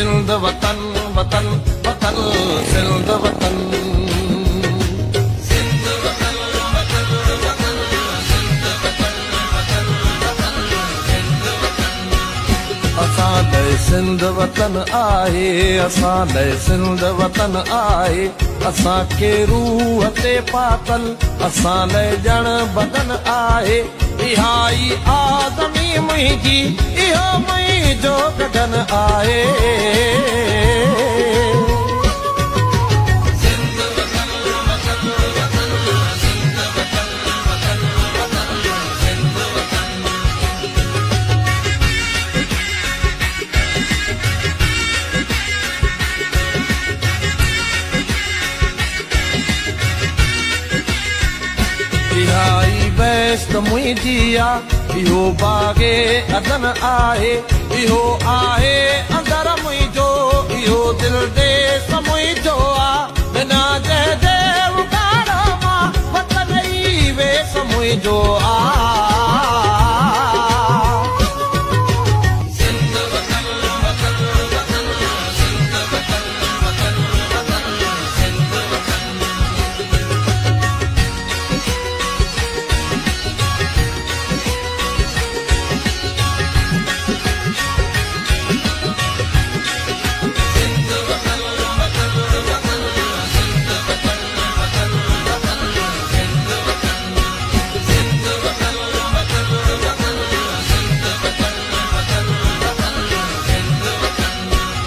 सिंध वतन वतन वतन सिंध वतन सिंध वतन आहे असां लाइ सिंध वतन आहे असां के रूह ते पातल असां लाइ ॼण बदन आहे इहा ई आदमी मुंहिंजी इहो मुंहिंजो गगन आहे त मुंहिंजी आहे इहो बाग़े अदन आहे इहो आहे अंदर मुंहिंजो इहो दिल देस मुंहिंजो आहे बिना जंहिंजे उगाड़ मां वतन ई वेस मुंहिंजो आहे